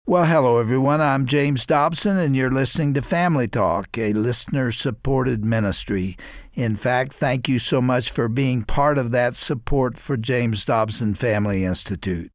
Well, hello, everyone. I'm James Dobson, and you're listening to Family Talk, a listener-supported ministry. In fact, thank you so much for being part of that support for James Dobson Family Institute.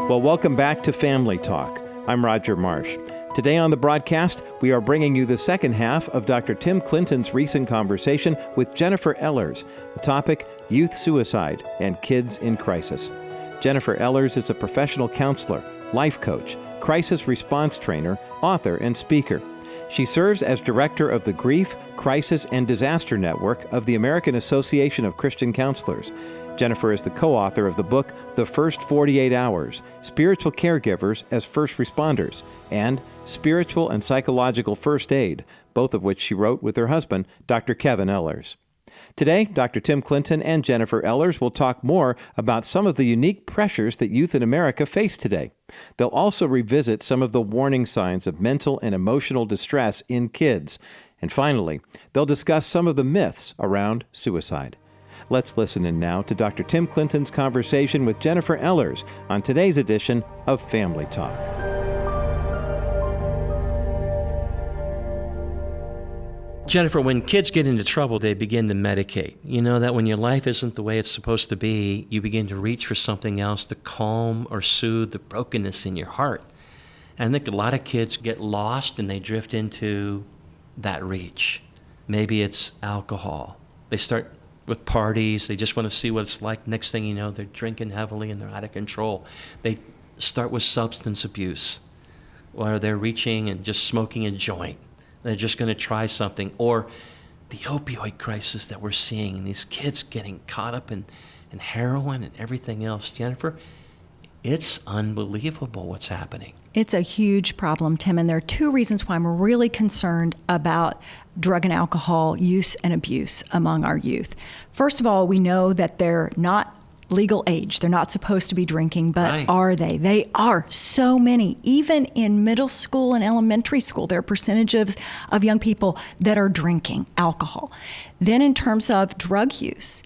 Well, welcome back to Family Talk. I'm Roger Marsh. Today on the broadcast, we are bringing you the second half of Dr. Tim Clinton's recent conversation with Jennifer Ellers. The topic, youth suicide and kids in crisis. Jennifer Ellers is a professional counselor, life coach, crisis response trainer, author, and speaker. She serves as director of the Grief, Crisis, and Disaster Network of the American Association of Christian Counselors. Jennifer is the co-author of the book, The First 48 Hours, Spiritual Caregivers as First Responders, and Spiritual and Psychological First Aid, both of which she wrote with her husband, Dr. Kevin Ellers. Today, Dr. Tim Clinton and Jennifer Ellers will talk more about some of the unique pressures that youth in America face today. They'll also revisit some of the warning signs of mental and emotional distress in kids. And finally, they'll discuss some of the myths around suicide. Let's listen in now to Dr. Tim Clinton's conversation with Jennifer Ellers on today's edition of Family Talk. Jennifer, when kids get into trouble, they begin to medicate. You know that when your life isn't the way it's supposed to be, you begin to reach for something else to calm or soothe the brokenness in your heart. And I think a lot of kids get lost and they drift into that reach. Maybe it's alcohol. They start with parties. They just want to see what it's like. Next thing you know, they're drinking heavily and they're out of control. They start with substance abuse, or they're reaching and just smoking a joint. They're just going to try something. Or the opioid crisis that we're seeing, and these kids getting caught up in heroin and everything else. Jennifer, it's unbelievable what's happening. It's a huge problem, Tim, and there are two reasons why I'm really concerned about drug and alcohol use and abuse among our youth. First of all, we know that they're not legal age. They're not supposed to be drinking, but Right. Are they? They are. So many. Even in middle school and elementary school, there are percentages of young people that are drinking alcohol. Then in terms of drug use,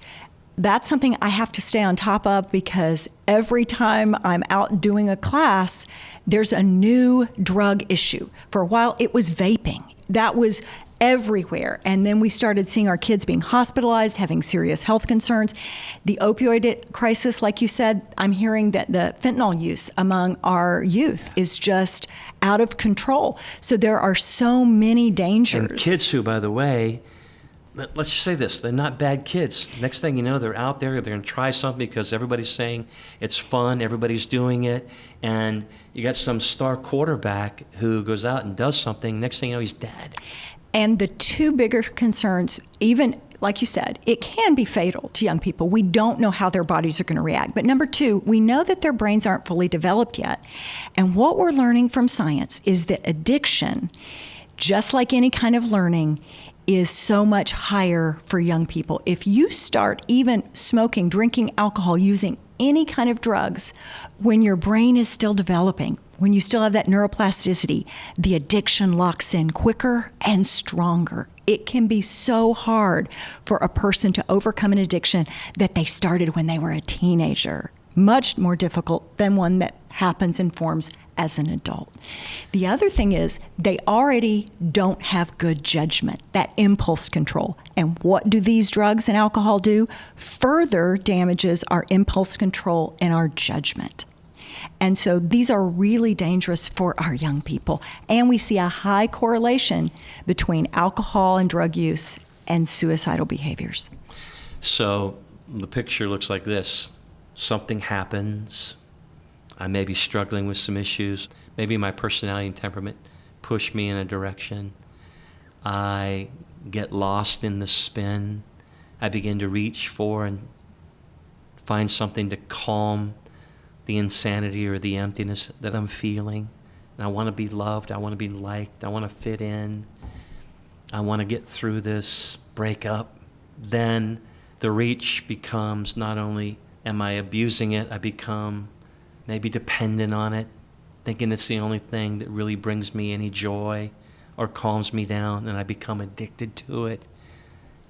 that's something I have to stay on top of because every time I'm out doing a class, there's a new drug issue. For a while, it was vaping. That was everywhere. And then we started seeing our kids being hospitalized, having serious health concerns. The opioid crisis, like you said, I'm hearing that the fentanyl use among our youth is just out of control. So there are so many dangers. And kids who, by the way, let's just say this, they're not bad kids. Next thing you know, they're out there, they're going to try something because everybody's saying it's fun, everybody's doing it, and you got some star quarterback who goes out and does something, next thing you know, he's dead. And the two bigger concerns, even like you said, it can be fatal to young people. We don't know how their bodies are going to react. But number two, we know that their brains aren't fully developed yet. And what we're learning from science is that addiction, just like any kind of learning, is so much higher for young people. If you start even smoking, drinking alcohol, using any kind of drugs, when your brain is still developing, when you still have that neuroplasticity, the addiction locks in quicker and stronger. It can be so hard for a person to overcome an addiction that they started when they were a teenager. Much more difficult than one that happens and forms as an adult. The other thing is they already don't have good judgment, that impulse control. And what do these drugs and alcohol do? Further damages our impulse control and our judgment. And so these are really dangerous for our young people. And we see a high correlation between alcohol and drug use and suicidal behaviors. So the picture looks like this. Something happens. I may be struggling with some issues. Maybe my personality and temperament push me in a direction. I get lost in the spin. I begin to reach for and find something to calm the insanity or the emptiness that I'm feeling. And I want to be loved. I want to be liked. I want to fit in. I want to get through this breakup. Then the reach becomes not only am I abusing it, I become maybe dependent on it, thinking it's the only thing that really brings me any joy or calms me down, and I become addicted to it.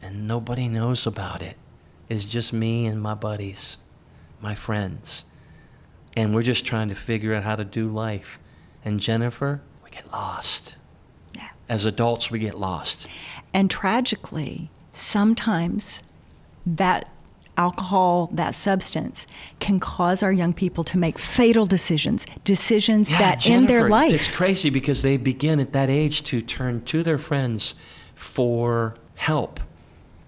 And nobody knows about it. is just me and my buddies, my friends. And we're just trying to figure out how to do life. And Jennifer, we get lost. Yeah. As adults, we get lost. And tragically, sometimes that alcohol, that substance, can cause our young people to make fatal decisions that end their Jennifer, life. It's crazy because they begin at that age to turn to their friends for help,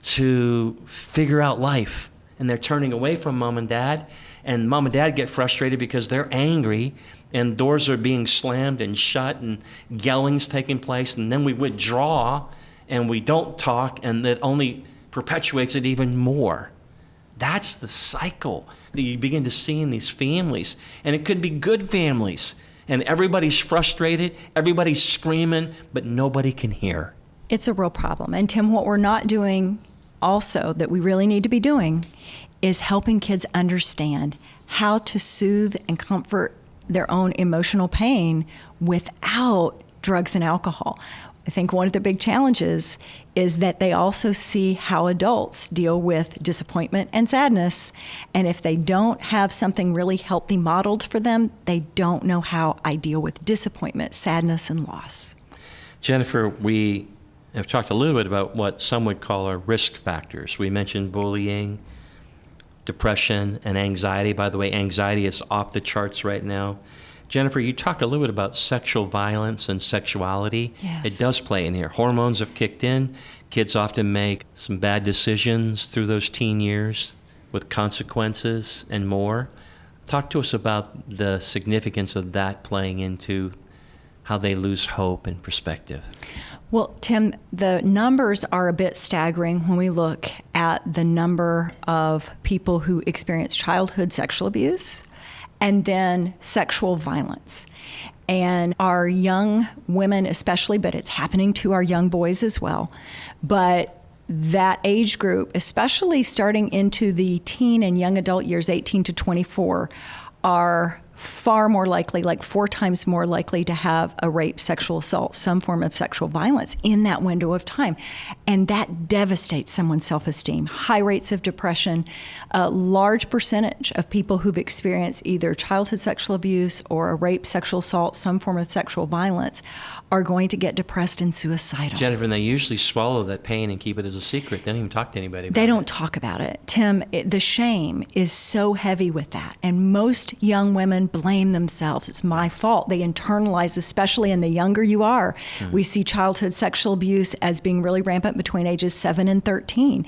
to figure out life. And they're turning away from mom and dad. And mom and dad get frustrated because they're angry and doors are being slammed and shut and yelling's taking place. And then we withdraw and we don't talk, and that only perpetuates it even more. That's the cycle that you begin to see in these families. And it could be good families. And everybody's frustrated, everybody's screaming, but nobody can hear. It's a real problem. And Tim, what we're not doing also that we really need to be doing is helping kids understand how to soothe and comfort their own emotional pain without drugs and alcohol. I think one of the big challenges is that they also see how adults deal with disappointment and sadness. And if they don't have something really healthy modeled for them, they don't know how I deal with disappointment, sadness, and loss. Jennifer, we have talked a little bit about what some would call our risk factors. We mentioned bullying, depression, and anxiety. By the way, anxiety is off the charts right now. Jennifer, you talked a little bit about sexual violence and sexuality. Yes. It does play in here. Hormones have kicked in. Kids often make some bad decisions through those teen years with consequences and more. Talk to us about the significance of that playing into how they lose hope and perspective. Well, Tim, the numbers are a bit staggering when we look at the number of people who experience childhood sexual abuse and then sexual violence. And our young women especially, but it's happening to our young boys as well. But that age group, especially starting into the teen and young adult years, 18 to 24, are far more likely, like 4 times more likely to have a rape, sexual assault, some form of sexual violence in that window of time. And that devastates someone's self-esteem. High rates of depression, a large percentage of people who've experienced either childhood sexual abuse or a rape, sexual assault, some form of sexual violence are going to get depressed and suicidal. Jennifer, and they usually swallow that pain and keep it as a secret. They don't even talk to anybody about it. They don't talk about it. Tim, the shame is so heavy with that. And most young women blame themselves. It's my fault. They internalize, especially in the younger you are. We see childhood sexual abuse as being really rampant between ages 7 and 13.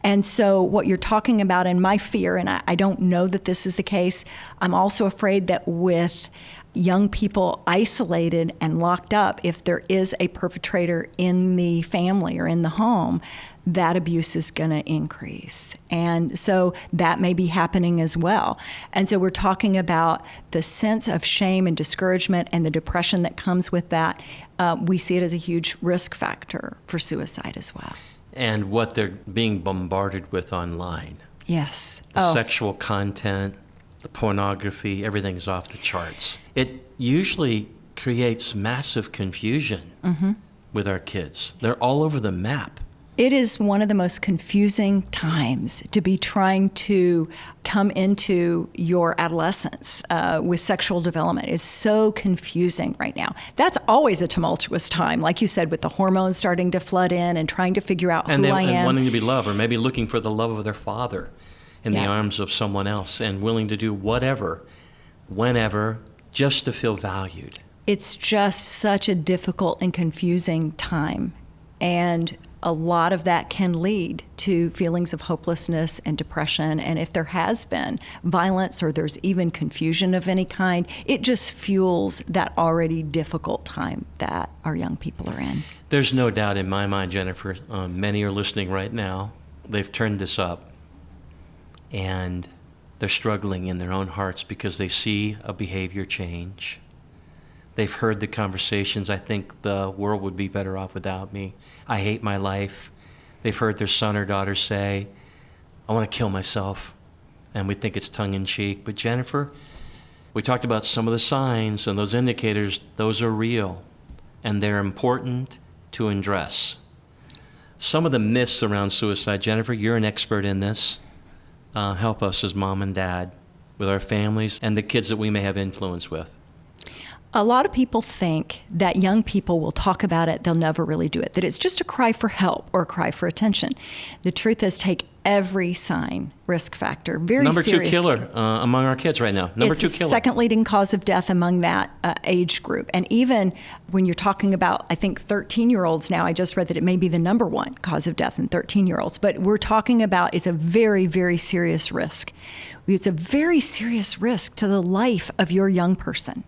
And so what you're talking about, and my fear, and I don't know that this is the case, I'm also afraid that with young people isolated and locked up, if there is a perpetrator in the family or in the home, that abuse is going to increase. And so that may be happening as well. And so we're talking about the sense of shame and discouragement and the depression that comes with that. We see it as a huge risk factor for suicide as well. And what they're being bombarded with online. Yes. The sexual content, the pornography, everything's off the charts. It usually creates massive confusion with our kids. They're all over the map. It is one of the most confusing times to be trying to come into your adolescence with sexual development. It's so confusing right now. That's always a tumultuous time, like you said, with the hormones starting to flood in and trying to figure out who I am. And wanting to be loved, or maybe looking for the love of their father in the arms of someone else, and willing to do whatever, whenever, just to feel valued. It's just such a difficult and confusing time. And a lot of that can lead to feelings of hopelessness and depression. And if there has been violence or there's even confusion of any kind, it just fuels that already difficult time that our young people are in. There's no doubt in my mind, Jennifer, many are listening right now. They've turned this up, and they're struggling in their own hearts because they see a behavior change. They've heard the conversations, I think the world would be better off without me. I hate my life. They've heard their son or daughter say, I want to kill myself. And we think it's tongue-in-cheek. But Jennifer, we talked about some of the signs and those indicators. Those are real, and they're important to address. Some of the myths around suicide, Jennifer, you're an expert in this. help us as mom and dad with our families and the kids that we may have influence with? A lot of people think that young people will talk about it, they'll never really do it, that it's just a cry for help or a cry for attention. The truth is, take every sign, risk factor, very seriously. Number 2 killer among our kids right now. Number 2 It's the killer. second leading cause of death among that age group. And even when you're talking about, I think, 13-year-olds now, I just read that it may be the number 1 cause of death in 13-year-olds. But we're talking about it's a very, very serious risk. It's a very serious risk to the life of your young person.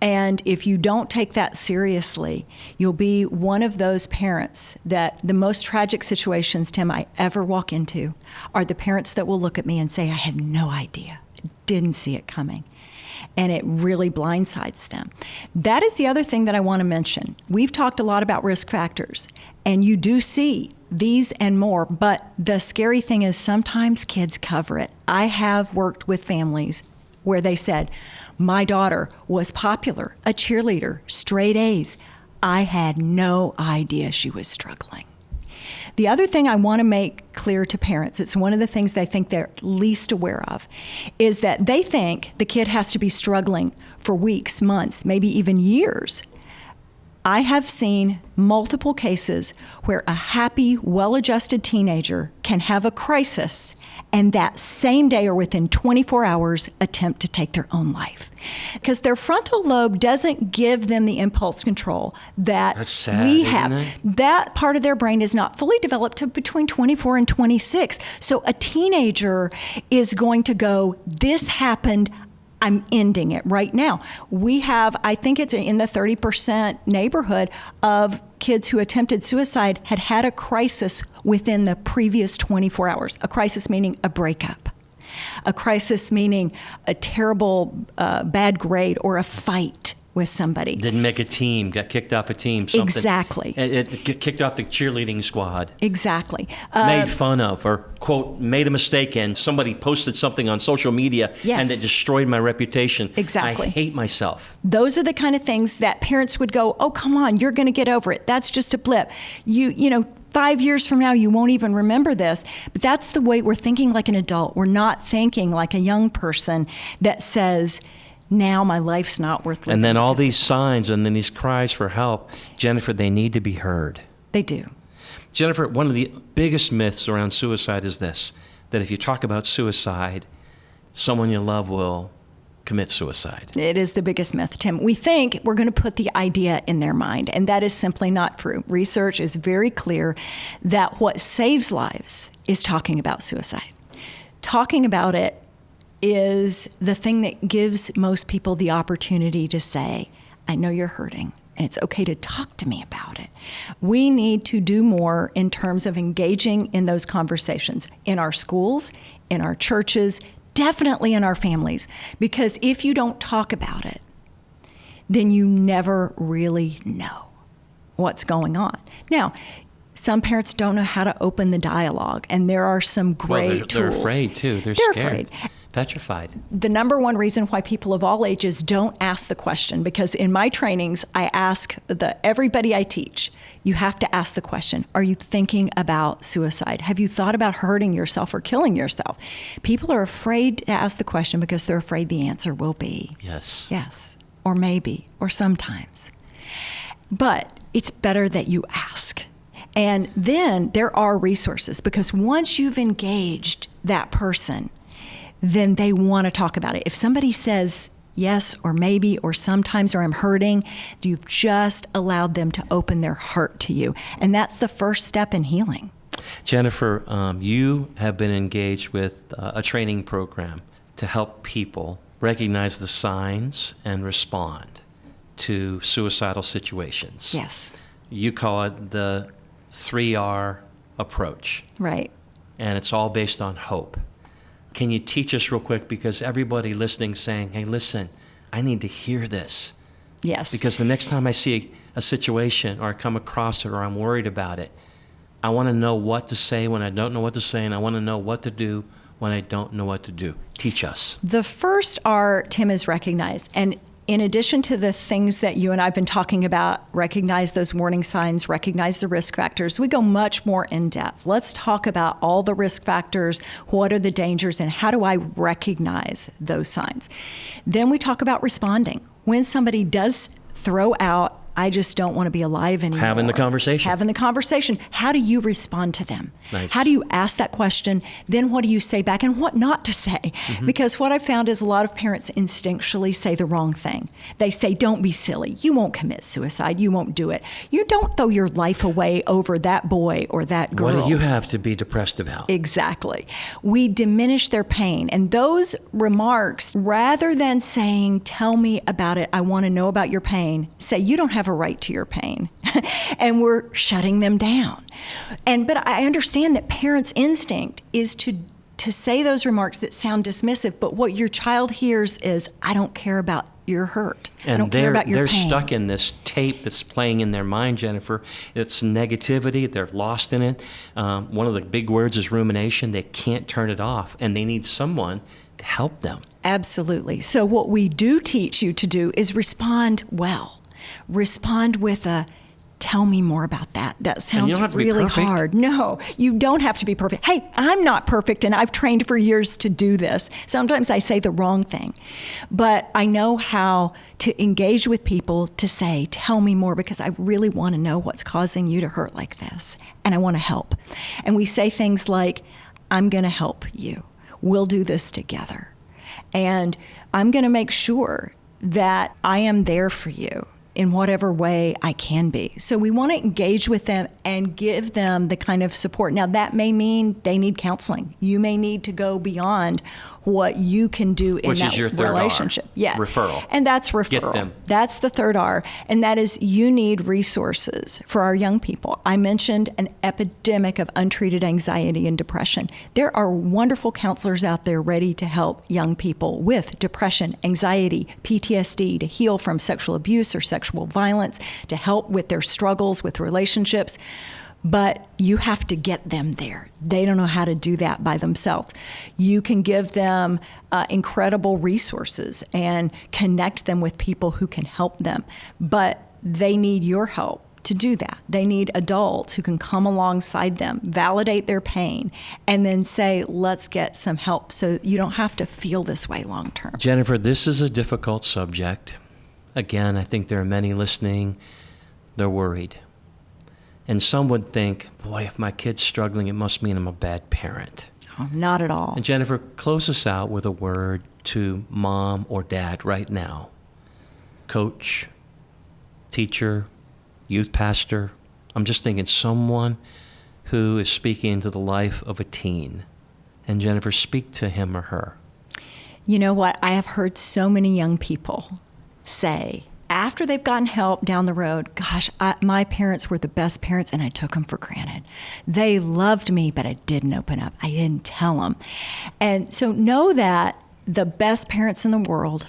And if you don't take that seriously, you'll be one of those parents that the most tragic situations, Tim, I ever walk into are the parents that will look at me and say, I had no idea, didn't see it coming. And it really blindsides them. That is the other thing that I want to mention. We've talked a lot about risk factors, and you do see these and more, but the scary thing is sometimes kids cover it. I have worked with families where they said, my daughter was popular, a cheerleader, straight A's. I had no idea she was struggling. The other thing I want to make clear to parents, it's one of the things they think they're least aware of, is that they think the kid has to be struggling for weeks, months, maybe even years. I have seen multiple cases where a happy, well-adjusted teenager can have a crisis and that same day or within 24 hours attempt to take their own life. Because their frontal lobe doesn't give them the impulse control that That's sad, we isn't have. it? That part of their brain is not fully developed to between 24 and 26. So a teenager is going to go, this happened, I'm ending it right now. We have, I think it's in the 30% neighborhood of kids who attempted suicide had a crisis within the previous 24 hours. A crisis meaning a breakup. A crisis meaning a terrible bad grade or a fight with somebody. Didn't make a team, got kicked off a team. Something. Exactly. It get kicked off the cheerleading squad. Exactly. Made fun of, or, quote, made a mistake, and somebody posted something on social media, Yes. and it destroyed my reputation. Exactly. I hate myself. Those are the kind of things that parents would go, oh, come on, you're going to get over it. That's just a blip. You know, 5 years from now, you won't even remember this. But that's the way we're thinking like an adult. We're not thinking like a young person that says, now my life's not worth living. And then all these signs and then these cries for help, Jennifer, they need to be heard. They do. Jennifer, one of the biggest myths around suicide is this, that if you talk about suicide, someone you love will commit suicide. It is the biggest myth, Tim. We think we're going to put the idea in their mind, and that is simply not true. Research is very clear that what saves lives is talking about suicide. Talking about it is the thing that gives most people the opportunity to say, I know you're hurting, and it's okay to talk to me about it. We need to do more in terms of engaging in those conversations in our schools, in our churches, definitely in our families, because if you don't talk about it, then you never really know what's going on. Now, some parents don't know how to open the dialogue, and there are some great They're tools. afraid, too. They're scared. Afraid. Petrified. The number one reason why people of all ages don't ask the question, because in my trainings, I ask everybody I teach, you have to ask the question, are you thinking about suicide? Have you thought about hurting yourself or killing yourself? People are afraid to ask the question because they're afraid the answer will be yes, or maybe, or sometimes. But it's better that you ask. And then there are resources, because once you've engaged that person, then they want to talk about it. If somebody says yes or maybe or sometimes or I'm hurting, you've just allowed them to open their heart to you. And that's the first step in healing. Jennifer, you have been engaged with a training program to help people recognize the signs and respond to suicidal situations. Yes. You call it the 3R approach. Right. And it's all based on hope. Can you teach us real quick, because everybody listening saying, hey, listen, I need to hear this. Yes. Because the next time I see a situation or I come across it or I'm worried about it, I want to know what to say when I don't know what to say, and I want to know what to do when I don't know what to do. Teach us. The first R, Tim, is recognize. And in addition to the things that you and I have been talking about, recognize those warning signs, recognize the risk factors, we go much more in depth. Let's talk about all the risk factors, what are the dangers, and how do I recognize those signs? Then we talk about responding. When somebody does throw out, I just don't want to be alive anymore. Having the conversation. How do you respond to them? Nice. How do you ask that question? Then what do you say back and what not to say? Mm-hmm. Because what I've found is a lot of parents instinctually say the wrong thing. They say, don't be silly. You won't commit suicide. You won't do it. You don't throw your life away over that boy or that girl. What do you have to be depressed about? Exactly. We diminish their pain. And those remarks, rather than saying, tell me about it, I want to know about your pain, say, you don't have a right to your pain. And we're shutting them down. But I understand that parents' instinct is to say those remarks that sound dismissive, but what your child hears is, I don't care about your hurt. I don't care about your pain. They're stuck in this tape that's playing in their mind, Jennifer. It's negativity. They're lost in it. One of the big words is rumination. They can't turn it off, and they need someone to help them. Absolutely. So what we do teach you to do is respond well. Respond with a, tell me more about that. That sounds really hard. No, you don't have to be perfect. Hey, I'm not perfect, and I've trained for years to do this. Sometimes I say the wrong thing, but I know how to engage with people to say, tell me more, because I really want to know what's causing you to hurt like this, and I want to help. And we say things like, I'm going to help you. We'll do this together. And I'm going to make sure that I am there for you in whatever way I can be. So we want to engage with them and give them the kind of support. Now, that may mean they need counseling. You may need to go beyond what you can do in that relationship. Yeah. Referral. And that's referral. Get them. That's the third R. And that is, you need resources for our young people. I mentioned an epidemic of untreated anxiety and depression. There are wonderful counselors out there ready to help young people with depression, anxiety, PTSD, to heal from sexual abuse or sexual violence, to help with their struggles with relationships. But you have to get them there. They don't know how to do that by themselves. You can give them incredible resources and connect them with people who can help them. But they need your help to do that. They need adults who can come alongside them, validate their pain, and then say, let's get some help so you don't have to feel this way long term. Jennifer, this is a difficult subject. Again, I think there are many listening. They're worried. And some would think, boy, if my kid's struggling, it must mean I'm a bad parent. Oh, not at all. And Jennifer, close us out with a word to mom or dad right now. Coach, teacher, youth pastor. I'm just thinking someone who is speaking into the life of a teen. And Jennifer, speak to him or her. You know what? I have heard so many young people say, after they've gotten help down the road, gosh, my parents were the best parents and I took them for granted. They loved me, but I didn't open up. I didn't tell them. And so know that the best parents in the world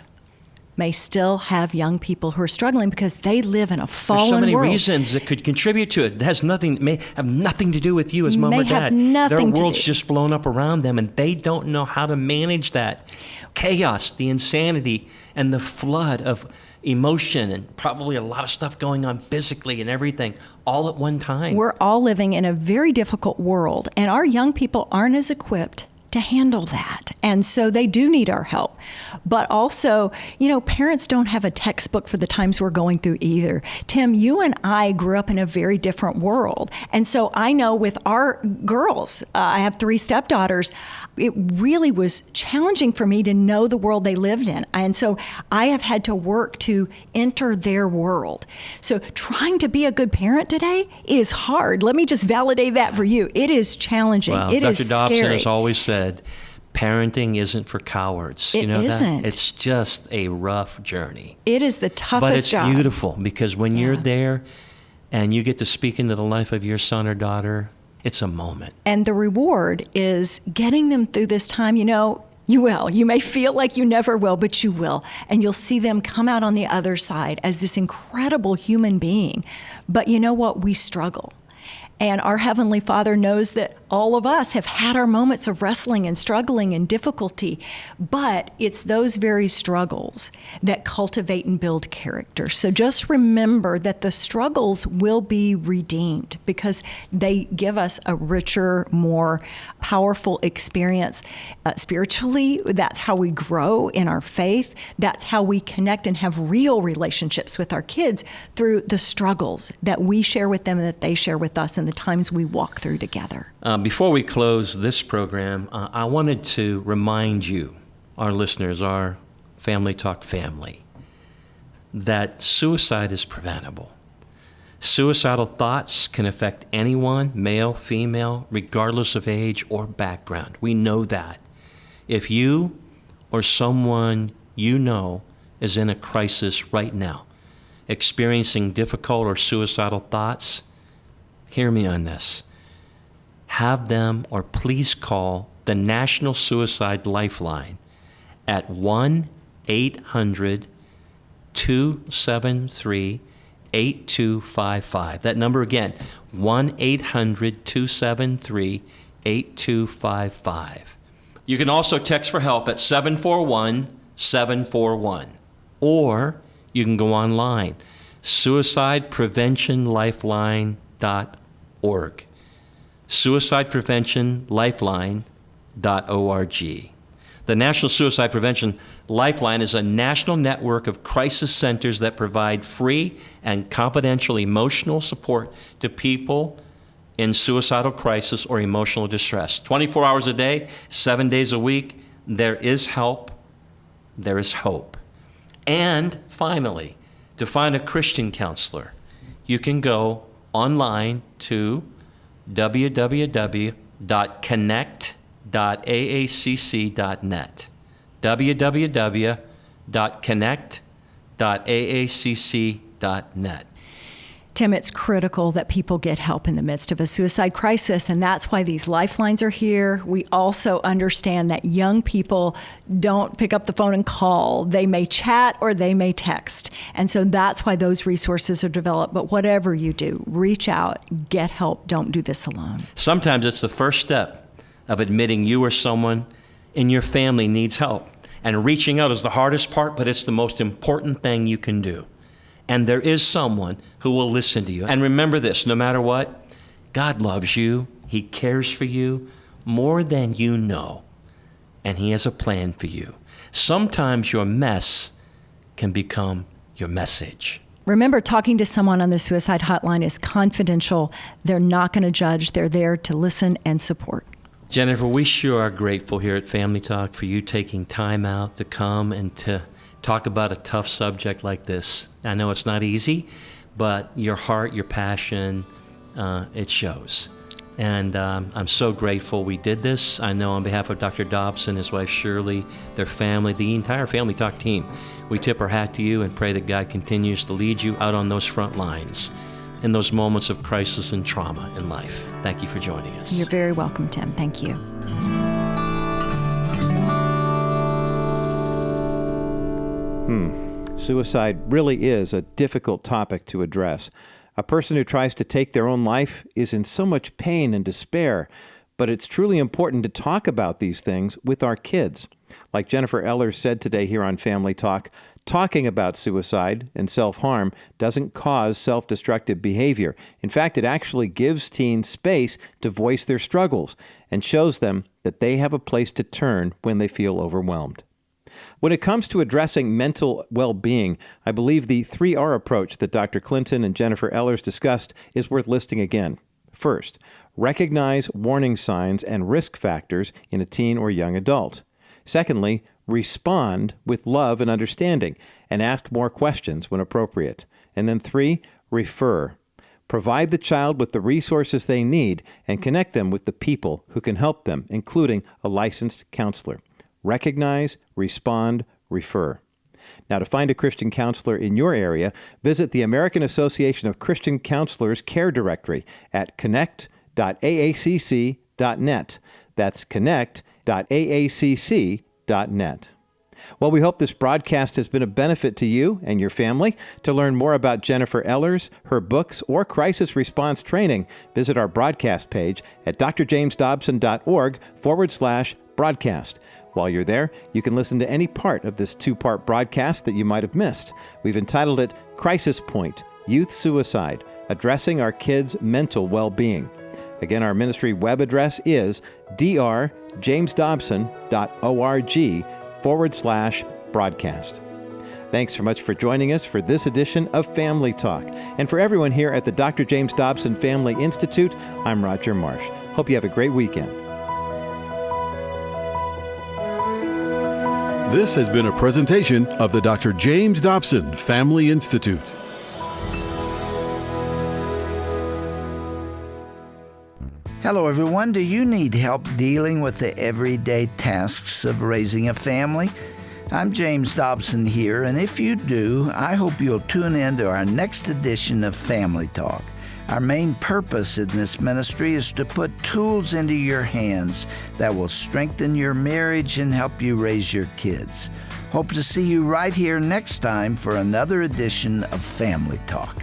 may still have young people who are struggling because they live in a fallen world. There's so many reasons that could contribute to it. It may have nothing to do with you as mom or dad. Their world's just blown up around them and they don't know how to manage that chaos, the insanity, and the flood of emotion and probably a lot of stuff going on physically and everything all at one time. We're all living in a very difficult world, and our young people aren't as equipped to handle that. And so they do need our help. But also, parents don't have a textbook for the times we're going through either. Tim, you and I grew up in a very different world. And so I know with our girls, I have 3 stepdaughters, it really was challenging for me to know the world they lived in. And so I have had to work to enter their world. So trying to be a good parent today is hard. Let me just validate that for you. It is challenging. Well, it Dr. is Dobson scary. has always said, parenting isn't for cowards. It you know isn't. That? It's just a rough journey. It is the toughest but it's job. beautiful because when you're there and you get to speak into the life of your son or daughter, it's a moment. And the reward is getting them through this time. You will. You may feel like you never will, but you will. And you'll see them come out on the other side as this incredible human being. But you know what? We struggle. And our Heavenly Father knows that all of us have had our moments of wrestling and struggling and difficulty, but it's those very struggles that cultivate and build character. So just remember that the struggles will be redeemed because they give us a richer, more powerful experience spiritually. That's how we grow in our faith. That's how we connect and have real relationships with our kids through the struggles that we share with them and that they share with us and the times we walk through together. Before we close this program, I wanted to remind you, our listeners, our Family Talk family, that suicide is preventable. Suicidal thoughts can affect anyone, male, female, regardless of age or background. We know that. If you or someone you know is in a crisis right now, experiencing difficult or suicidal thoughts, hear me on this. Have them or please call the National Suicide Lifeline at 1-800-273-8255. That number again, 1-800-273-8255. You can also text for help at 741-741. Or you can go online, suicidepreventionlifeline.org. suicidepreventionlifeline.org. The National Suicide Prevention Lifeline is a national network of crisis centers that provide free and confidential emotional support to people in suicidal crisis or emotional distress. 24 hours a day, 7 days a week, there is help, there is hope. And finally, to find a Christian counselor, you can go online to www.connect.aacc.net. www.connect.aacc.net. Tim, it's critical that people get help in the midst of a suicide crisis, and that's why these lifelines are here. We also understand that young people don't pick up the phone and call. They may chat or they may text, and so that's why those resources are developed. But whatever you do, reach out, get help. Don't do this alone. Sometimes it's the first step of admitting you or someone in your family needs help. And reaching out is the hardest part, but it's the most important thing you can do. And there is someone who will listen to you. And remember this, no matter what, God loves you. He cares for you more than you know. And He has a plan for you. Sometimes your mess can become your message. Remember, talking to someone on the suicide hotline is confidential. They're not going to judge. They're there to listen and support. Jennifer, we sure are grateful here at Family Talk for you taking time out to come and to talk about a tough subject like this. I know it's not easy, but your heart, your passion, it shows. And I'm so grateful we did this. I know on behalf of Dr. Dobson, his wife Shirley, their family, the entire Family Talk team, we tip our hat to you and pray that God continues to lead you out on those front lines in those moments of crisis and trauma in life. Thank you for joining us. You're very welcome, Tim. Thank you. Suicide really is a difficult topic to address. A person who tries to take their own life is in so much pain and despair, but it's truly important to talk about these things with our kids. Like Jennifer Ellers said today here on Family Talk, talking about suicide and self-harm doesn't cause self-destructive behavior. In fact, it actually gives teens space to voice their struggles and shows them that they have a place to turn when they feel overwhelmed. When it comes to addressing mental well-being, I believe the 3R approach that Dr. Clinton and Jennifer Ellers discussed is worth listing again. First, recognize warning signs and risk factors in a teen or young adult. Secondly, respond with love and understanding and ask more questions when appropriate. And then 3, refer. Provide the child with the resources they need and connect them with the people who can help them, including a licensed counselor. Recognize, respond, refer. Now, to find a Christian counselor in your area, visit the American Association of Christian Counselors Care Directory at connect.aacc.net. That's connect.aacc.net. Well, we hope this broadcast has been a benefit to you and your family. To learn more about Jennifer Ellers, her books, or crisis response training, visit our broadcast page at drjamesdobson.org/broadcast. While you're there, you can listen to any part of this 2-part broadcast that you might have missed. We've entitled it Crisis Point, Youth Suicide, Addressing Our Kids' Mental Well-Being. Again, our ministry web address is drjamesdobson.org/broadcast. Thanks so much for joining us for this edition of Family Talk. And for everyone here at the Dr. James Dobson Family Institute, I'm Roger Marsh. Hope you have a great weekend. This has been a presentation of the Dr. James Dobson Family Institute. Hello, everyone. Do you need help dealing with the everyday tasks of raising a family? I'm James Dobson here, and if you do, I hope you'll tune in to our next edition of Family Talk. Our main purpose in this ministry is to put tools into your hands that will strengthen your marriage and help you raise your kids. Hope to see you right here next time for another edition of Family Talk.